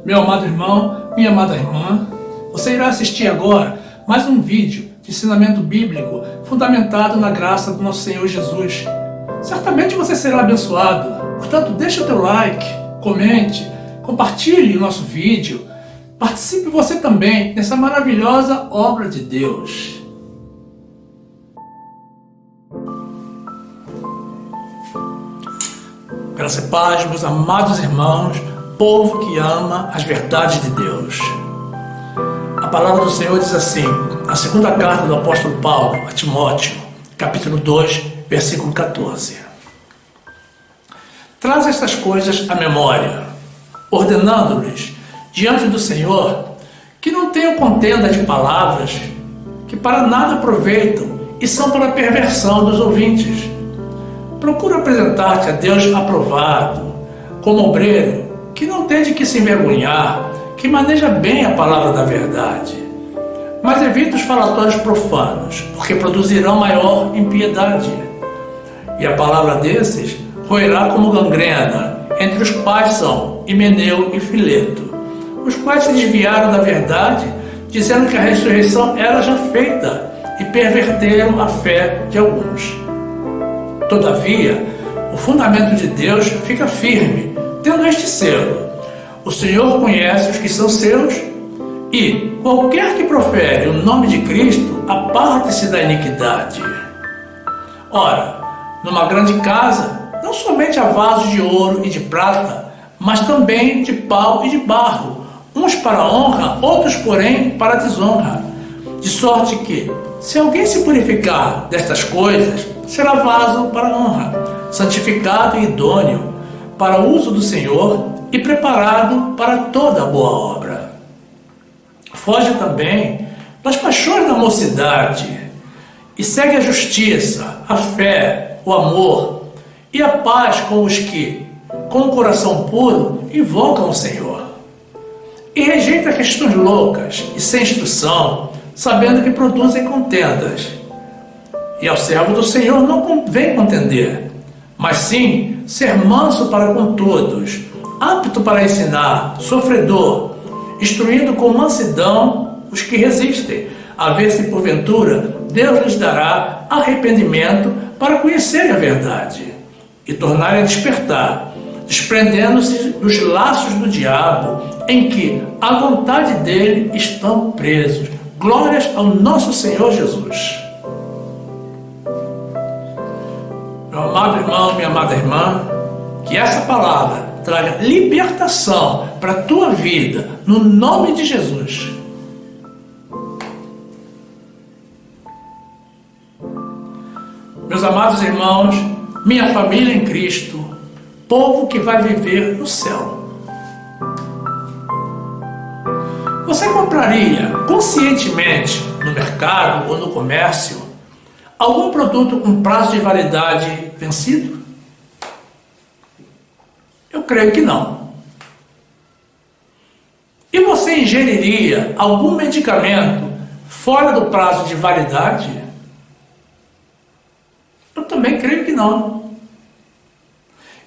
Meu amado irmão, minha amada irmã, você irá assistir agora mais um vídeo de ensinamento bíblico fundamentado na graça do nosso Senhor Jesus. Certamente você será abençoado, portanto deixe o teu like, comente, compartilhe o nosso vídeo, participe você também nessa maravilhosa obra de Deus. Graça e paz, meus amados irmãos, povo que ama as verdades de Deus. A palavra do Senhor diz assim, na segunda carta do apóstolo Paulo a Timóteo, capítulo 2, versículo 14. Traz estas coisas à memória, ordenando-lhes diante do Senhor que não tenham contenda de palavras que para nada aproveitam e são para a perversão dos ouvintes. Procura apresentar-te a Deus aprovado, como obreiro, que não tem de que se envergonhar, que maneja bem a palavra da verdade. Mas evita os falatórios profanos, porque produzirão maior impiedade. E a palavra desses roerá como gangrena, entre os quais são Himeneu e Fileto, os quais se desviaram da verdade, dizendo que a ressurreição era já feita, e perverteram a fé de alguns. Todavia, o fundamento de Deus fica firme, tendo este selo: o Senhor conhece os que são seus, e qualquer que profere o nome de Cristo, aparte-se da iniquidade. Ora, numa grande casa, não somente há vasos de ouro e de prata, mas também de pau e de barro, uns para honra, outros, porém, para desonra. De sorte que, se alguém se purificar destas coisas, será vaso para honra, santificado e idôneo, para o uso do Senhor e preparado para toda boa obra. Foge também das paixões da mocidade e segue a justiça, a fé, o amor e a paz com os que, com o coração puro, invocam o Senhor. E rejeita questões loucas e sem instrução, sabendo que produzem contendas. E ao servo do Senhor não convém contender, mas sim ser manso para com todos, apto para ensinar, sofredor, instruindo com mansidão os que resistem, a ver se porventura Deus lhes dará arrependimento para conhecerem a verdade e tornarem a despertar, desprendendo-se dos laços do diabo, em que a vontade dele estão presos. Glórias ao nosso Senhor Jesus. Meu amado irmão, minha amada irmã, que essa palavra traga libertação para a tua vida, no nome de Jesus. Meus amados irmãos, minha família em Cristo, povo que vai viver no céu. Você compraria conscientemente no mercado ou no comércio algum produto com prazo de validade vencido? Eu creio que não. E você ingeriria algum medicamento fora do prazo de validade? Eu também creio que não.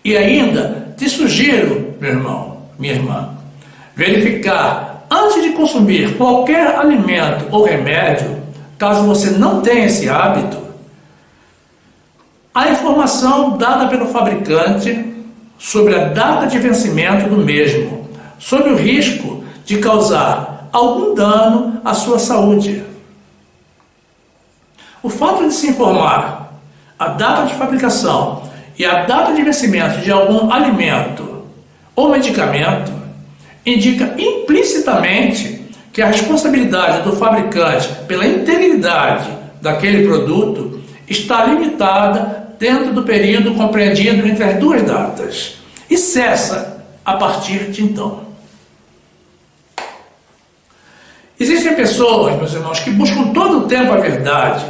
E ainda te sugiro, meu irmão, minha irmã, verificar antes de consumir qualquer alimento ou remédio, caso você não tenha esse hábito, a informação dada pelo fabricante sobre a data de vencimento do mesmo, sob o risco de causar algum dano à sua saúde. O fato de se informar a data de fabricação e a data de vencimento de algum alimento ou medicamento indica implicitamente que a responsabilidade do fabricante pela integridade daquele produto está limitada dentro do período compreendido entre as duas datas e cessa a partir de então. Existem pessoas, meus irmãos, que buscam todo o tempo a verdade,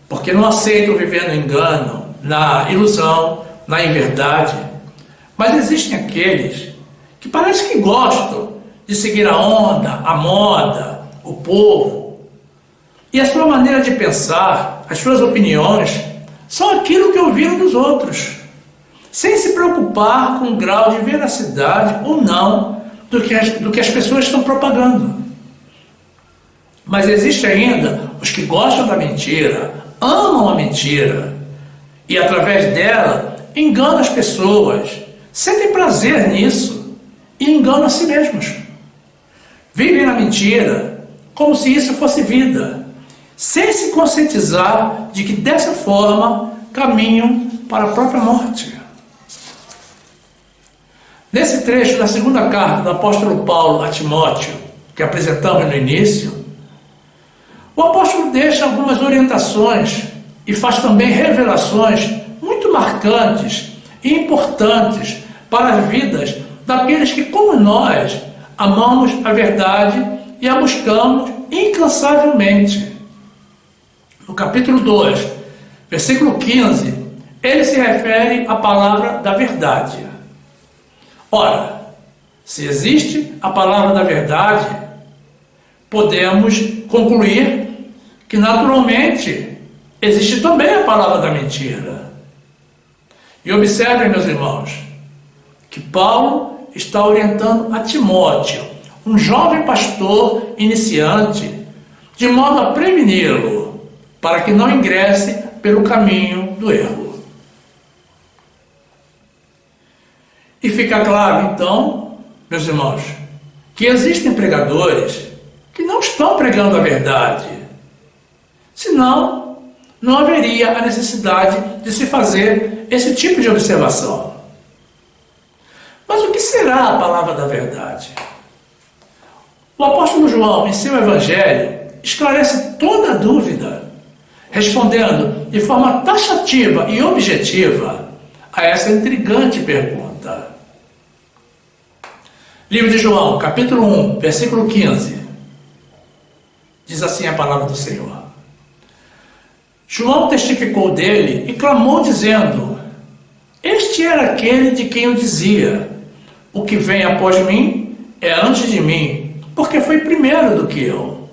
porque não aceitam viver no engano, na ilusão, na inverdade. Mas existem aqueles que parece que gostam de seguir a onda, a moda, o povo. E a sua maneira de pensar, as suas opiniões, são aquilo que ouviram dos outros, sem se preocupar com o grau de veracidade ou não do que as pessoas estão propagando. Mas existe ainda os que gostam da mentira, amam a mentira e através dela enganam as pessoas, sentem prazer nisso e enganam a si mesmos. Vivem na mentira como se isso fosse vida, sem se conscientizar de que dessa forma caminham para a própria morte. Nesse trecho da segunda carta do apóstolo Paulo a Timóteo, que apresentamos no início, o apóstolo deixa algumas orientações e faz também revelações muito marcantes e importantes para as vidas daqueles que, como nós, amamos a verdade e a buscamos incansavelmente. No capítulo 2, versículo 15, ele se refere à palavra da verdade. Ora, se existe a palavra da verdade, podemos concluir que naturalmente existe também a palavra da mentira. E observem, meus irmãos, que Paulo está orientando a Timóteo, um jovem pastor iniciante, de modo a preveni-lo, para que não ingresse pelo caminho do erro. E fica claro, então, meus irmãos, que existem pregadores que não estão pregando a verdade. Senão, não haveria a necessidade de se fazer esse tipo de observação. Mas o que será a palavra da verdade? O apóstolo João, em seu evangelho, esclarece toda a dúvida, respondendo de forma taxativa e objetiva a essa intrigante pergunta. Livro de João, capítulo 1, versículo 15. Diz assim a palavra do Senhor. João testificou dele e clamou dizendo: Este era aquele de quem eu dizia: O que vem após mim é antes de mim, porque foi primeiro do que eu.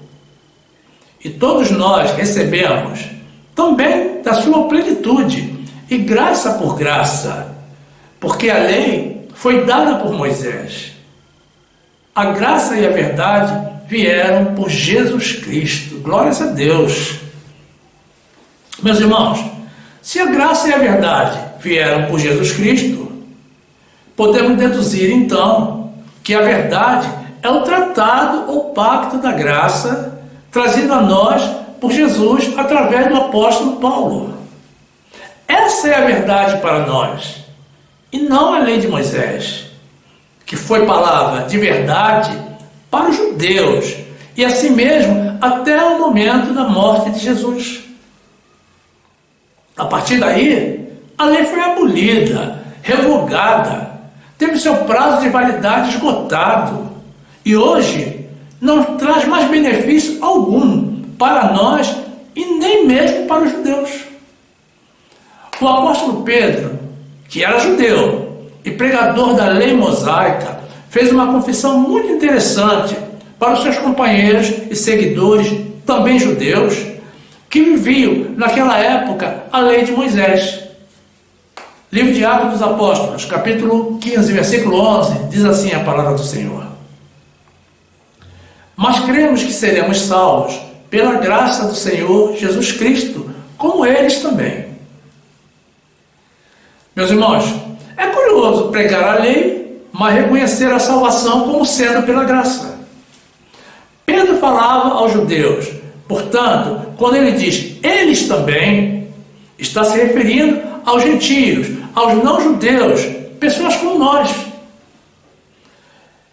E todos nós recebemos também da sua plenitude, e graça por graça, porque a lei foi dada por Moisés. A graça e a verdade vieram por Jesus Cristo. Glórias a Deus. Meus irmãos, se a graça e a verdade vieram por Jesus Cristo, podemos deduzir então que a verdade é o tratado ou pacto da graça trazido a nós por Jesus através do apóstolo Paulo. Essa é a verdade para nós, e não a lei de Moisés, que foi palavra de verdade para os judeus, e assim mesmo até o momento da morte de Jesus. A partir daí, a lei foi abolida, revogada, teve seu prazo de validade esgotado, e hoje não traz mais benefício algum para nós e nem mesmo para os judeus. O apóstolo Pedro, que era judeu e pregador da lei mosaica, fez uma confissão muito interessante para os seus companheiros e seguidores, também judeus, que viviam naquela época a lei de Moisés. Livro de Atos dos Apóstolos, capítulo 15, versículo 11, diz assim a palavra do Senhor. Mas cremos que seremos salvos pela graça do Senhor Jesus Cristo, como eles também. Meus irmãos, é curioso pregar a lei, mas reconhecer a salvação como sendo pela graça. Pedro falava aos judeus, portanto, quando ele diz eles também, está se referindo aos gentios, aos não-judeus, pessoas como nós.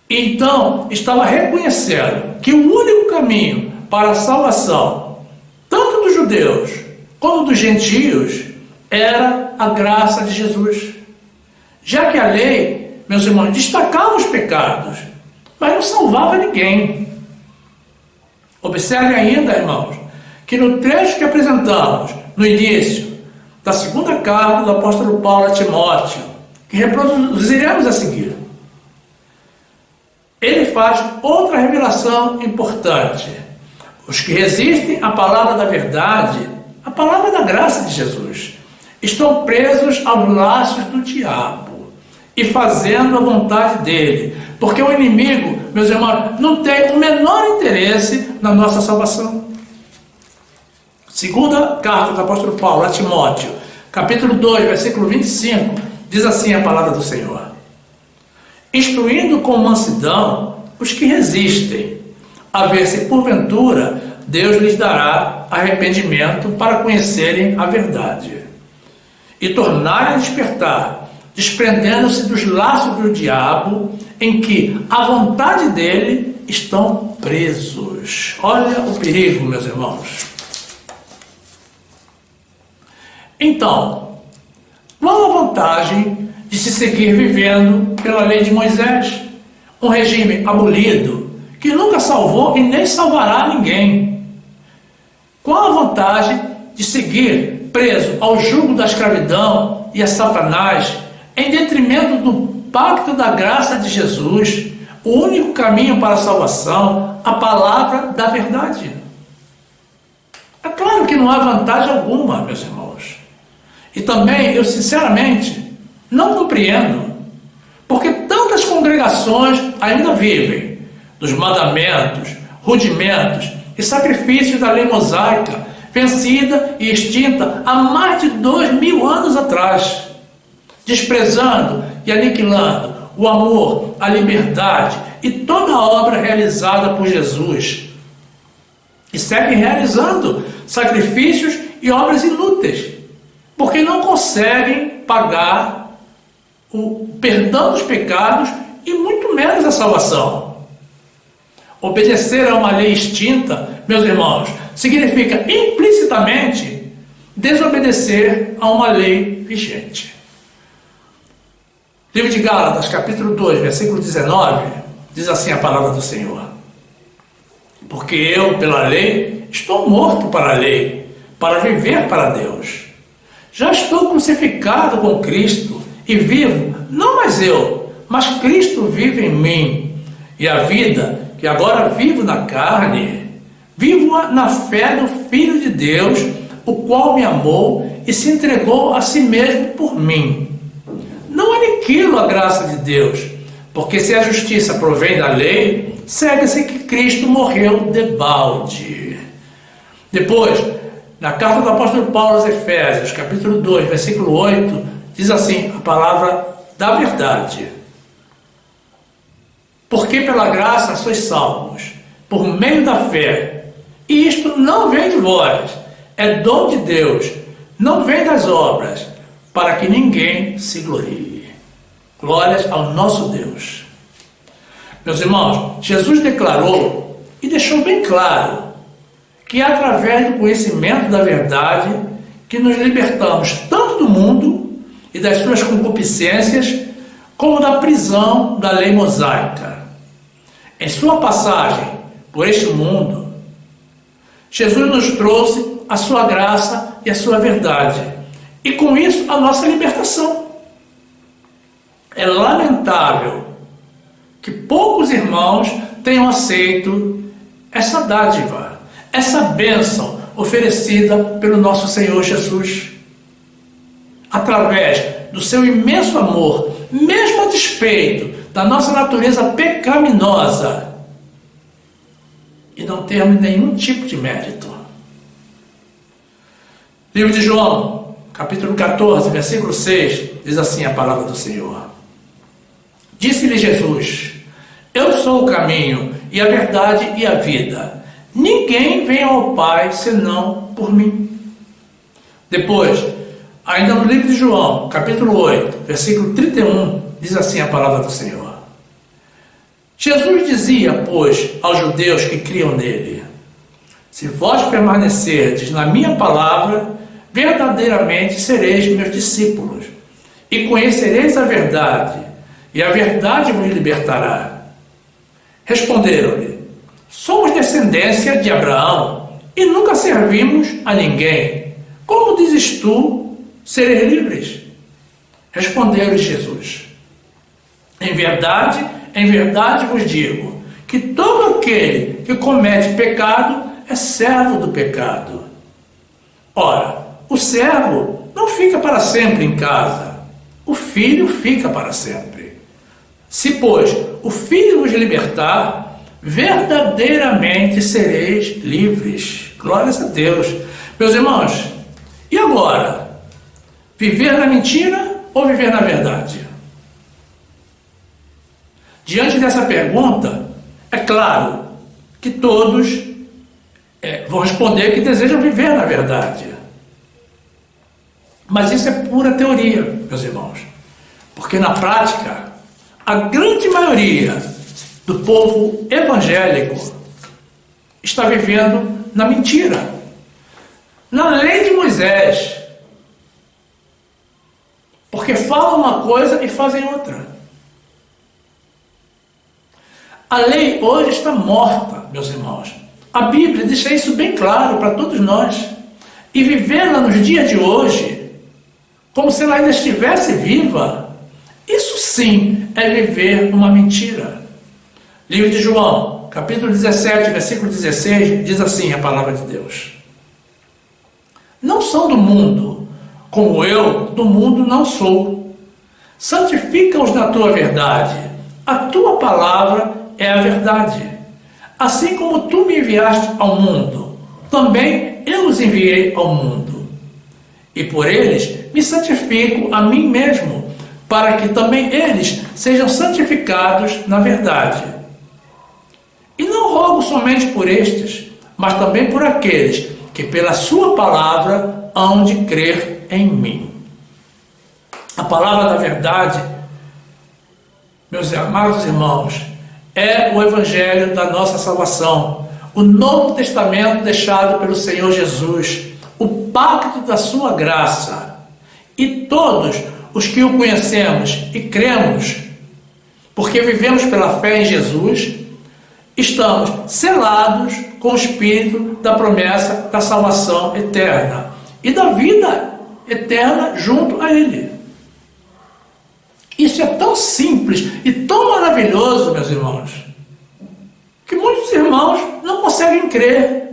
Então, estava reconhecendo que o único caminho para a salvação, tanto dos judeus como dos gentios, era a graça de Jesus. Já que a lei, meus irmãos, destacava os pecados, mas não salvava ninguém. Observe ainda, irmãos, que no trecho que apresentamos no início da segunda carta do apóstolo Paulo a Timóteo, que reproduziremos a seguir, ele faz outra revelação importante. Os que resistem à palavra da verdade, à palavra da graça de Jesus, estão presos aos laços do diabo e fazendo a vontade dele, Porque o inimigo, meus irmãos, não tem o menor interesse na nossa salvação. Segunda carta do apóstolo Paulo a Timóteo, capítulo 2, versículo 25, diz assim a palavra do Senhor: instruindo com mansidão os que resistem, a ver se porventura Deus lhes dará arrependimento para conhecerem a verdade e tornarem a despertar, desprendendo-se dos laços do diabo, em que a vontade dele estão presos. Olha o perigo, meus irmãos. Então, qual a vantagem de se seguir vivendo pela lei de Moisés? Um regime abolido, que nunca salvou e nem salvará ninguém. Qual a vantagem de seguir preso ao jugo da escravidão e a Satanás, em detrimento do pacto da graça de Jesus, o único caminho para a salvação, a palavra da verdade? É claro que não há vantagem alguma, meus irmãos. E também, eu sinceramente, não compreendo porque tantas congregações ainda vivem dos mandamentos, rudimentos e sacrifícios da lei mosaica, vencida e extinta há mais de 2000 anos atrás, desprezando e aniquilando o amor, a liberdade e toda a obra realizada por Jesus, e seguem realizando sacrifícios e obras inúteis, porque não conseguem pagar o perdão dos pecados e muito menos a salvação. Obedecer a uma lei extinta, meus irmãos, significa implicitamente desobedecer a uma lei vigente. Livro de Gálatas, capítulo 2, versículo 19, diz assim a palavra do Senhor: porque eu, pela lei, estou morto para a lei, para viver para Deus. Já estou crucificado com Cristo e vivo, não mais eu, mas Cristo vive em mim. E a vida que agora vivo na carne, vivo-a na fé do Filho de Deus, o qual me amou e se entregou a si mesmo por mim. Não aniquilo a graça de Deus, porque se a justiça provém da lei, segue-se que Cristo morreu debalde. Depois, na carta do apóstolo Paulo aos Efésios, capítulo 2, versículo 8, diz assim a palavra da verdade: porque pela graça sois salvos, por meio da fé, e isto não vem de vós, é dom de Deus, não vem das obras, para que ninguém se glorie. Glórias ao nosso Deus. Meus irmãos, Jesus declarou e deixou bem claro que é através do conhecimento da verdade que nos libertamos tanto do mundo e das suas concupiscências, como da prisão da lei mosaica. Em sua passagem por este mundo, Jesus nos trouxe a sua graça e a sua verdade, e com isso a nossa libertação. É lamentável que poucos irmãos tenham aceito essa dádiva, essa bênção oferecida pelo nosso Senhor Jesus, através do seu imenso amor, mesmo a despeito da nossa natureza pecaminosa, e não termos nenhum tipo de mérito. Livro de João, capítulo 14, versículo 6, diz assim a palavra do Senhor: disse-lhe Jesus: eu sou o caminho e a verdade e a vida. Ninguém vem ao Pai senão por mim. Depois, ainda no livro de João, capítulo 8, versículo 31, diz assim a palavra do Senhor: Jesus dizia, pois, aos judeus que criam nele: se vós permanecerdes na minha palavra, verdadeiramente sereis meus discípulos, e conhecereis a verdade, e a verdade vos libertará. Responderam-lhe: somos descendência de Abraão, e nunca servimos a ninguém. Como dizes tu, sereis livres? Respondeu-lhe Jesus: em verdade vos digo, que todo aquele que comete pecado é servo do pecado. Ora, o servo não fica para sempre em casa, o filho fica para sempre. Se, pois, o Filho vos libertar, verdadeiramente sereis livres. Glórias a Deus. Meus irmãos, e agora? Viver na mentira ou viver na verdade? Diante dessa pergunta, é claro que todos vão responder que desejam viver na verdade. Mas isso é pura teoria, meus irmãos. Porque na prática, a grande maioria do povo evangélico está vivendo na mentira, na lei de Moisés. Porque falam uma coisa e fazem outra. A lei hoje está morta, meus irmãos. A Bíblia deixa isso bem claro para todos nós. E vivê-la nos dias de hoje, como se ela ainda estivesse viva, isso sim é viver uma mentira. Livro de João, capítulo 17, versículo 16, diz assim a palavra de Deus: não são do mundo, como eu do mundo não sou. Santifica-os na tua verdade. A tua palavra é a verdade. Assim como tu me enviaste ao mundo, também eu os enviei ao mundo. E por eles me santifico a mim mesmo, para que também eles sejam santificados na verdade. E não rogo somente por estes, mas também por aqueles que pela sua palavra hão de crer em mim. A palavra da verdade, meus amados irmãos, é o evangelho da nossa salvação, o Novo Testamento deixado pelo Senhor Jesus, o pacto da sua graça. E todos os que o conhecemos e cremos, porque vivemos pela fé em Jesus, estamos selados com o Espírito da promessa da salvação eterna e da vida eterna junto a Ele. Isso é tão simples e tão maravilhoso, meus irmãos, que muitos irmãos não conseguem crer.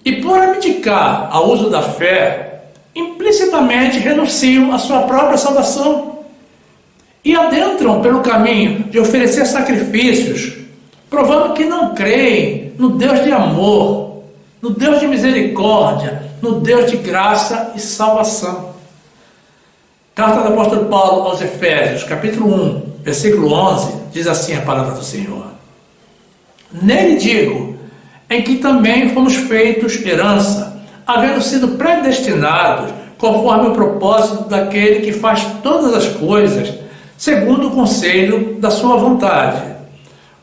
E por abdicar ao uso da fé, implicitamente renunciam à sua própria salvação e adentram pelo caminho de oferecer sacrifícios, provando que não creem no Deus de amor, no Deus de misericórdia, no Deus de graça e salvação. Carta do apóstolo Paulo aos Efésios, capítulo 1, versículo 11, diz assim a palavra do Senhor: nele digo, em que também fomos feitos herança, havendo sido predestinados, conforme o propósito daquele que faz todas as coisas, segundo o conselho da sua vontade,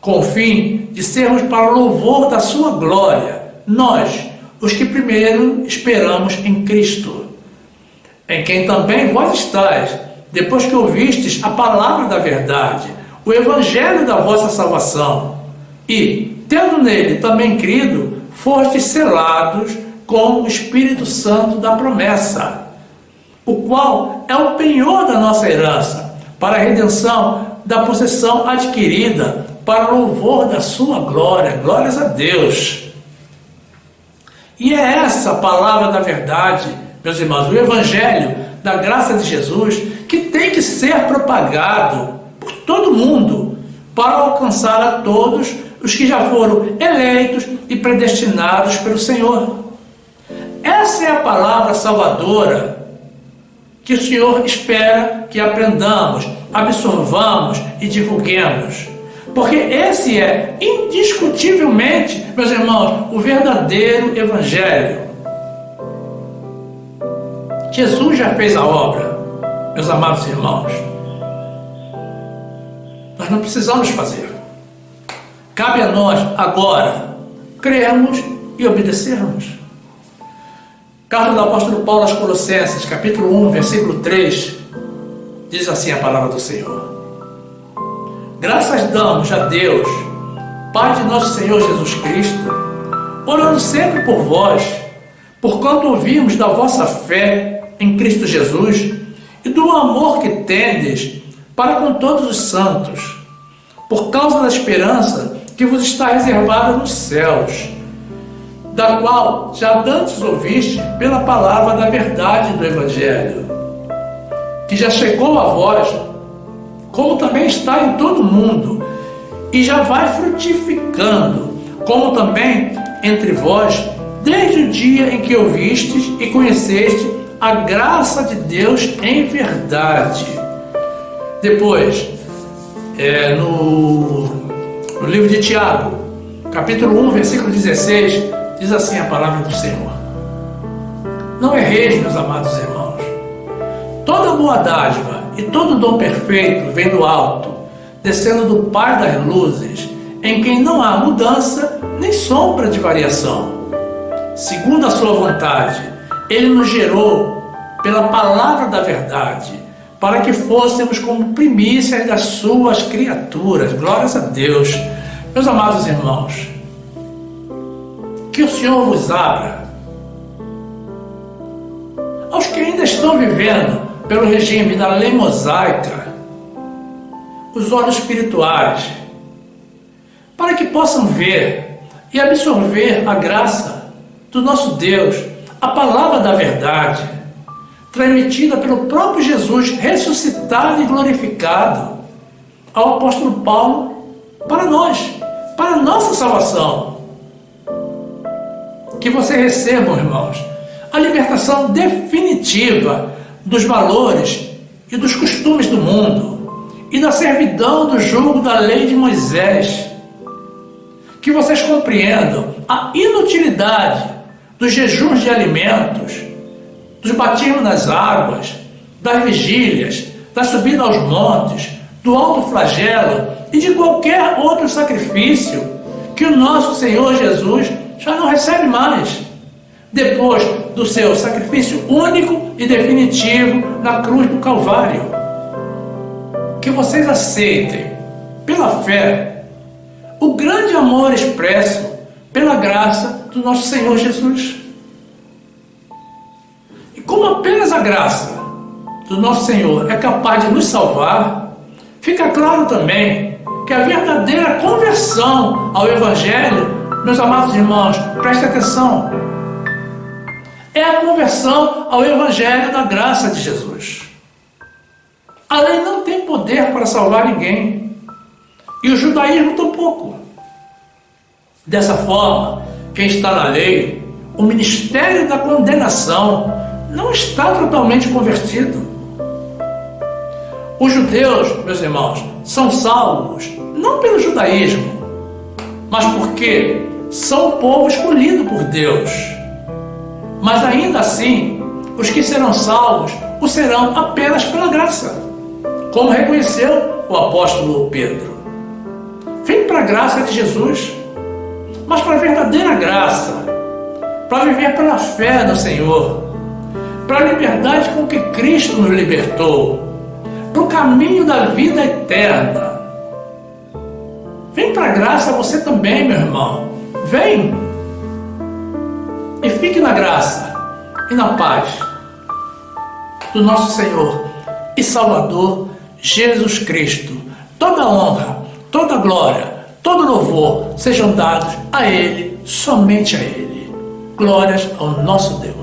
com o fim de sermos para o louvor da sua glória, nós, os que primeiro esperamos em Cristo, em quem também vós estáis, depois que ouvistes a palavra da verdade, o evangelho da vossa salvação, e, tendo nele também crido, fostes selados com o Espírito Santo da promessa, o qual é o penhor da nossa herança, para a redenção da possessão adquirida, para o louvor da sua glória. Glórias a Deus. E é essa a palavra da verdade, meus irmãos, o evangelho da graça de Jesus, que tem que ser propagado por todo mundo, para alcançar a todos os que já foram eleitos e predestinados pelo Senhor. Essa é a palavra salvadora que o Senhor espera que aprendamos, absorvamos e divulguemos. Porque esse é, indiscutivelmente, meus irmãos, o verdadeiro evangelho. Jesus já fez a obra, meus amados irmãos. Nós não precisamos fazer. Cabe a nós, agora, crermos e obedecermos. Carta do apóstolo Paulo aos Colossenses, capítulo 1, versículo 3, diz assim a palavra do Senhor: graças damos a Deus, Pai de nosso Senhor Jesus Cristo, orando sempre por vós, porquanto ouvimos da vossa fé em Cristo Jesus e do amor que tendes para com todos os santos, por causa da esperança que vos está reservada nos céus, da qual já dantes ouviste pela palavra da verdade do Evangelho, que já chegou a vós, como também está em todo mundo, e já vai frutificando, como também entre vós, desde o dia em que ouvistes e conheceste a graça de Deus em verdade. Depois, no livro de Tiago, capítulo 1, versículo 16, diz assim a palavra do Senhor: não erreis, meus amados irmãos, toda boa dádiva e todo dom perfeito vem do alto, descendo do Pai das luzes, em quem não há mudança nem sombra de variação. Segundo a sua vontade, Ele nos gerou pela palavra da verdade, para que fôssemos como primícias das suas criaturas. Glórias a Deus. Meus amados irmãos, que o Senhor vos abra aos que ainda estão vivendo pelo regime da lei mosaica os olhos espirituais, para que possam ver e absorver a graça do nosso Deus, a palavra da verdade, transmitida pelo próprio Jesus, ressuscitado e glorificado ao apóstolo Paulo, para nós, para a nossa salvação. Que você receba, irmãos, a libertação definitiva dos valores e dos costumes do mundo e da servidão do jugo da lei de Moisés. Que vocês compreendam a inutilidade dos jejuns de alimentos, dos batismos nas águas, das vigílias, da subida aos montes, do alto flagelo e de qualquer outro sacrifício que o nosso Senhor Jesus já não recebe mais, depois do seu sacrifício único e definitivo na cruz do Calvário. Que vocês aceitem, pela fé, o grande amor expresso pela graça do nosso Senhor Jesus. E como apenas a graça do nosso Senhor é capaz de nos salvar, fica claro também que a verdadeira conversão ao Evangelho, meus amados irmãos, prestem atenção, é a conversão ao Evangelho da graça de Jesus. A lei não tem poder para salvar ninguém, e o judaísmo tampouco. Dessa forma, quem está na lei, o ministério da condenação, não está totalmente convertido. Os judeus, meus irmãos, são salvos, não pelo judaísmo, mas porque são o povo escolhido por Deus. Mas ainda assim, os que serão salvos o serão apenas pela graça, como reconheceu o apóstolo Pedro. Vem para a graça de Jesus, mas para a verdadeira graça, para viver pela fé no Senhor, para a liberdade com que Cristo nos libertou, para o caminho da vida eterna. Vem para a graça você também, meu irmão. Vem e fique na graça e na paz do nosso Senhor e Salvador Jesus Cristo. Toda honra, toda glória, todo louvor sejam dados a Ele, somente a Ele. Glórias ao nosso Deus.